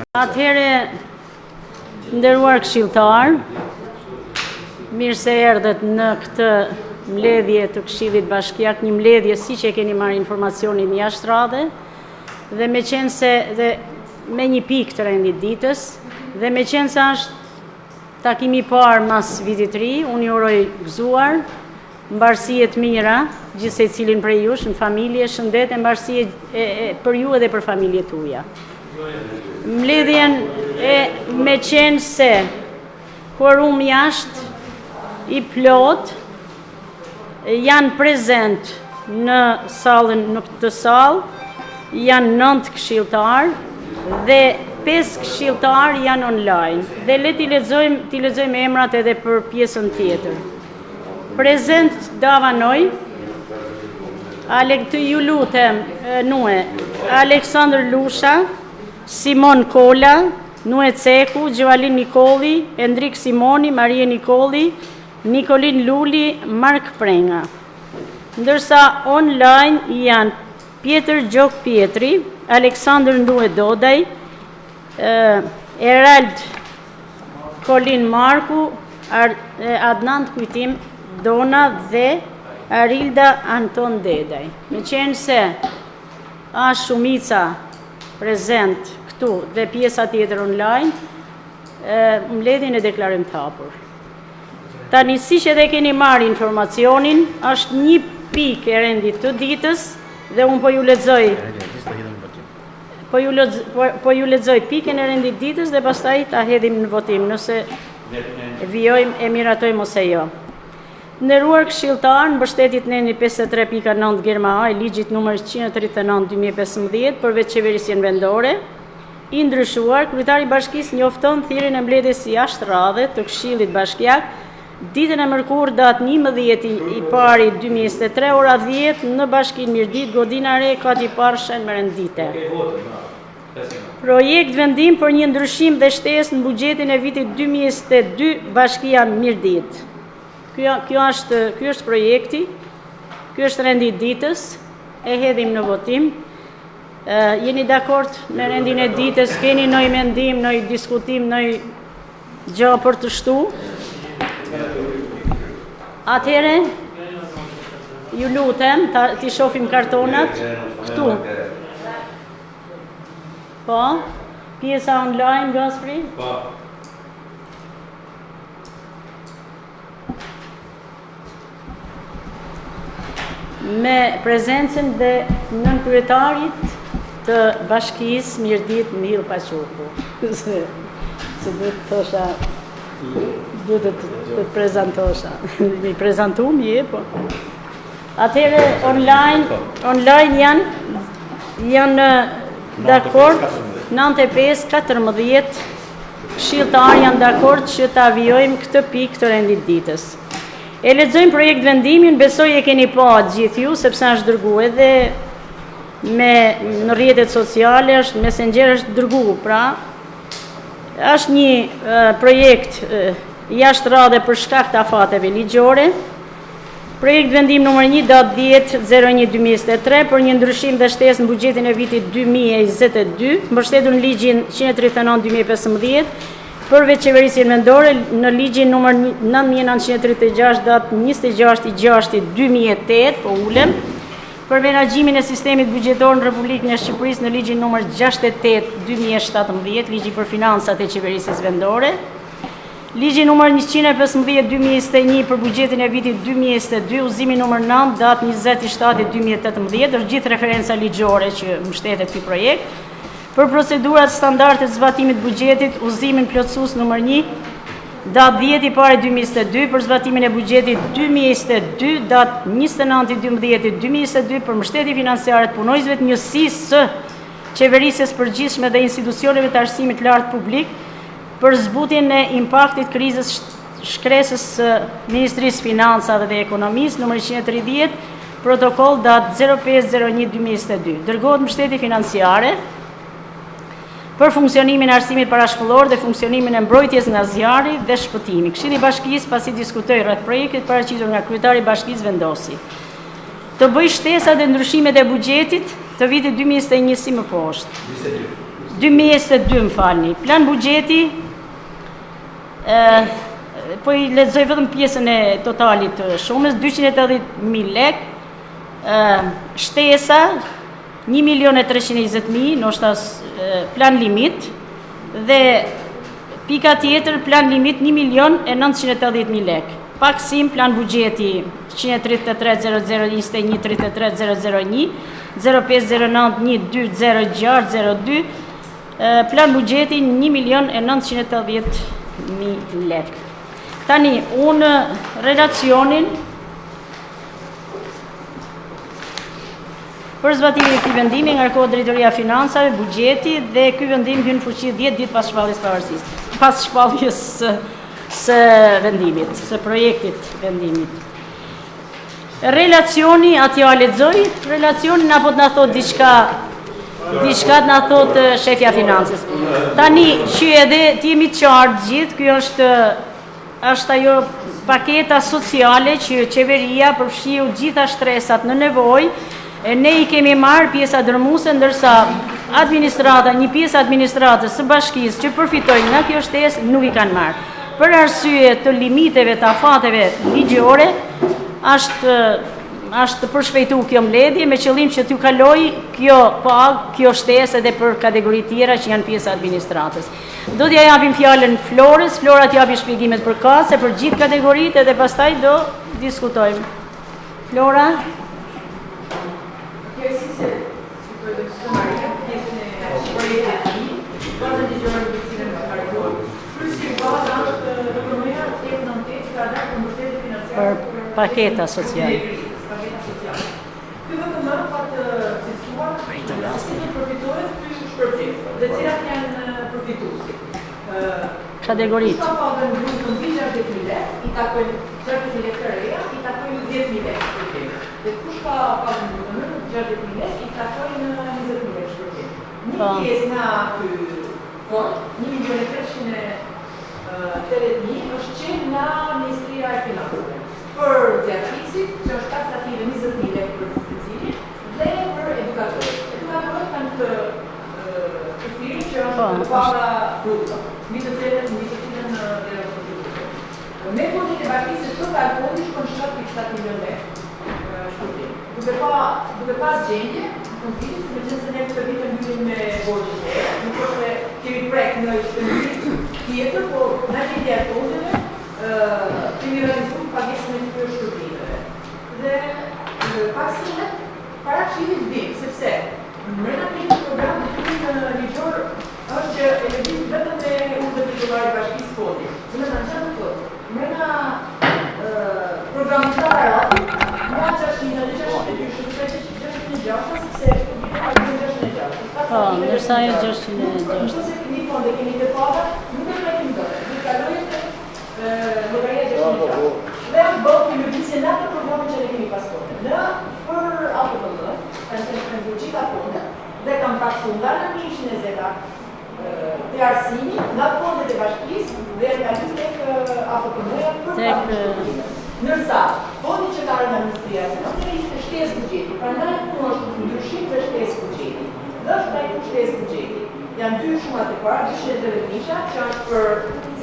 Atëhere, nderuar këshilltar, mirë se erdhët në këtë mbledhje të Këshillit Bashkiak, një mbledhje siç e keni marrë informacionin jashtë radhe, dhe me qenë se dhe me një pikë të rendit ditës, dhe me qenë se është takimi I parë mas vitit ri, unë ju uroj gëzuar, mbarësie të mira, gjithë secilin prej jush, në familje, shëndet e mbarësie për ju edhe për familjet tuaja. Mbledhjen me qenë se quorumi jashtë I plot, janë prezent në këtë sallë, janë 9 këshilltar dhe 5 këshilltar janë online. Dhe le t'i lexojmë emrat edhe për pjesën tjetër. Prezent Davanoj, të ju lutem, Nue, Aleksandr Lusha, Simon Kola, Nue Ceku, Gjoalin Nikoli, Endrik Simoni, Marie Nikoli, Nikolin Luli, Mark Prenga. Ndërsa online janë Pjetër Gjok Pietri, Aleksandr Ndue Dodaj, Erald Kolin Marku, Adnan Kujtim Dona dhe Arilda Anton Dedaj. Me qenë se është shumica prezent këtu dhe pjesa tjetër online, mbledhjen e deklarojmë të hapur. Tani siç edhe keni marrë informacionin, është një pikë e rendit të ditës dhe unë po ju lexoj pikën e rendit ditës dhe pastaj ta hedhim në votim, nëse vijojmë e miratojmë ose jo. Nderuar këshilltar, në mbështetjet neni 53.9 Germa A e ligjit numër 139/2015 përveç qeverisjen vendore, I ndryshuar, kryetari I bashkisë njofton thirrjen e mbledhjes së jashtëradhe të Këshillit Bashkiak ditën e mërkurë datë 11/1/2023 ora 10 në Bashkinë Mirdit, Godina Re, Kati Parshen, Merendite. Projekt vendim për një ndryshim dhe shtesë në buxhetin e vitit 2022 Bashkia Mirdit. Ky është projekti, ky është rendi I ditës, e hedhim në votim. Jeni dakord me rendin e ditës, keni ndonjë mendim, ndonjë diskutim, ndonjë gjë për të shtu? Atëherë, ju lutem, ti shohim kartonat këtu. Po, pjesa online, Gaspri? Po. Me prezencën dhe nënkryetarit të bashkisë Mirdit Miro Paçoku. Se duhet të thosha, duhet të prezantosha. Mi prezantu, po. Atëherë online janë dakord 95-14 këshilltar janë dakord që ta vijojmë këtë pikë të rendit ditës. E lexojmë projekt vendimin, besoj e keni pa gjithë ju, sepse është dërguar edhe në rrjetet sociale, është Messenger është dërguar, pra është një projekt jashtë radhe për shkak të afateve ligjore. Projekt vendim numër 1 datë 10/01/2023 për një ndryshim dhe shtesë në buxhetin e vitit 2022, mbështetur në ligjin 139/2015 përveç qeverisjen vendore në ligjin numër 9936 datë 26/6/2008, po ulem, për menaxhimin e sistemit buxhetor në Republikën e Shqipërisë në ligjin numër 68/2017, ligji për financat e qeverisjes vendore, ligji numër 115/2021 për buxhetin e vitit 2022, udhëzimi numër 9 datë 20/7/2018, është gjithë referenca ligjore që mbështetet ky projekt. Për procedurat standarde të zbatimit buxhetit, udhëzimin plotësues numër 1, datë 10/1/2022 për zbatimin e buxhetit 2022, datë 29/12/2022 për mbështetje financiare të punojësve të njësisë së qeverisjes përgjithshme dhe institucioneve të arsimit lartë publik për zbutjen e impaktit krizës shkresës së Ministrisë Financave dhe Ekonomisë numër 130, protokoll datë 05/01/2022. Dërgohet mbështetje financiare për funksionimin e arsimit parashkollor dhe funksionimin e mbrojtjes nga zjarri dhe shpëtimi. Këshilli I Bashkisë, pasi diskutoi rreth projektit paraqitur nga kryetari I Bashkisë, vendosi të bëjë shtesa dhe ndryshimet e buxhetit të vitit 2021 si më poshtë. 2022 më falni. Plan buxheti, po i lexoj vetëm pjesën e totalit të shumës, 280.000 lek, shtesa 1.320.000, ndoshta plan limit, dhe pika tjetër plan limit 1.980.000 lek. Paksim plan buxheti 133.00 21.33.001 0509.1206.02, plan buxheti 1.980.000 lek. Tani, unë relacionin për zbatimin e këtij vendimi ngarkohet Drejtoria e Financave, Buxheti dhe ky vendim hyn në fuqi 10 ditë pas shpalljes pavarësisë. Pas shpalljes së vendimit, së projektit vendimit. Relacioni, atje a lexoj, relacionin apo të na thot diçka të na thot shefja financës. Tani që edhe ti jemi të qartë gjithë, ky është ajo paketa sociale që qeveria përfshiu gjitha shtresat në nevojë. Ne i kemi marrë pjesa dërmuese, ndërsa një pjesë administratës së bashkisë që përfitojnë nga kjo shtesë nuk i kanë marrë. Për arsye të limiteve të afateve ligjore, është përshpejtu kjo mbledhje me qëllim që t'ju kaloj kjo shtesë edhe për kategori tjera që janë pjesa administratës. Do t'ja japim fjalën Florës, Flora t'japi shpjegimet përkatëse për gjithë kategoritë edhe pastaj do diskutojmë. Flora? Për paketa sociale. Ky VKM ka të cilësuar cilët përfitojnë ky shpërblim dhe cilat janë përfituesit. Kategoritë. Ka pagën grupën 60.000 lekë, i takojnë 60.000 lekë të reja, i takojnë 10.000 lekë shpërblim. Dhe kush ka pagën grupën 60.000 lekë, i takojnë 20.000 lekë shpërblim. Një pjesë nga ky fond, 1.380.000 është qenë nga Ministria e Financave. Për zjarëfisit, që është taksative 20.000 lekë për cilin, dhe për edukatorët. Edukatorët kanë të përfirin që është paga bruto, mbi të cilën dhe rëpëtyrë. Me fondit e bashkisë të ka fondi shkon 7.7 milion lekë shpërblim. Duke pas gjendje, në fundit, me qënë se ne këtë vitë mbyllim me borgjën e, nuk është se kemi prek në shpërblim tjetër, por në gjendje e fondeve, kemi realizuar pagesën e këtyre shpërblimeve. Dhe paksimet paraqiten vim, sepse mbrenda këtij programi të ligjor është që e lëvizim vetëm me udhëtimin e titularit bashkisë fondit. Do të thonë çfarë? Mbrenda programit të parë, nga 666, sepse ndërsa ajo 666. Nëse kemi fonde, kemi të paga, nuk e kemi dorë. Ne kalojmë logaria 666. Dhe bëhet një lëvizje në atë programin që ne kemi pasporte. Për APPM, kanë qenë gjitha fondet dhe kanë taksuar nga në 120 të arsimi, nga fondet e bashkisë dhe nga tek APPM-ja për APPM. Ndërsa, fondi që ka rënë nga Ministria e Financave ishte shtesë buxheti, prandaj është ndryshim dhe shtesë buxheti. Dhe është ai shtesë buxheti. Janë dy shumat e parë, 230.000 që është për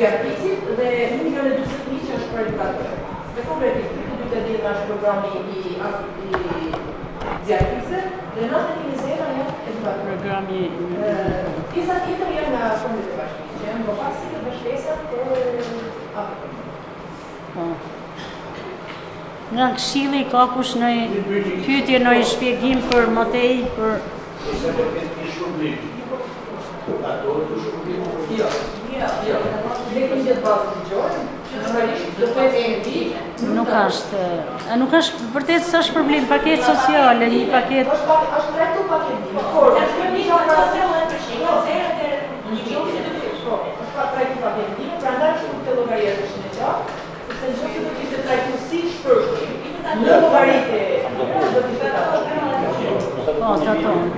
zjarëfisit dhe 1.020.000 që është për edukatorët. Dhe konkretisht, 2010 është programi i zjarëfisë dhe 90.000 janë edukatorët. Programi Pjesa tjetër janë nga fondet e bashkisë, që janë bofasit dhe shtesat për APPM. Nga Këshilli ka kush në pyetje në shpjegim për Matej për nuk është vërtet sa është problem paketë sociale, një paketë. Është trajtu paketë, por është një paketë, prandaj është të llogaria të shëndetit. Se gjithë të kishte trajtu si shpërblim, në llogaritë do të ishte ato. Po, tratojnë.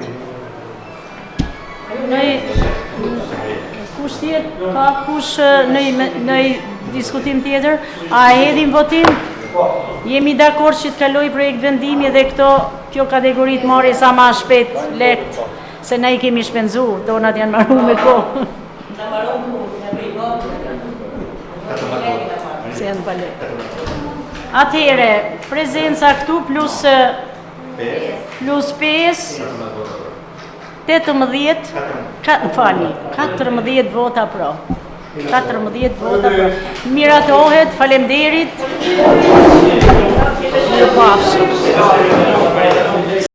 Kush tjetër, ka kush në diskutim tjetër, a hedhim votim? Jemi dakord që të kaloj projekt vendimi dhe kjo kategori të marri sa ma shpejt lekt, se na i kemi shpenzu, donat janë marru me kohë. Se janë pa lekt. Atëhere, prezenca këtu plus 5, 18, 14 vota pro. 14 vota pro. Miratohet, faleminderit. Mirupafshim.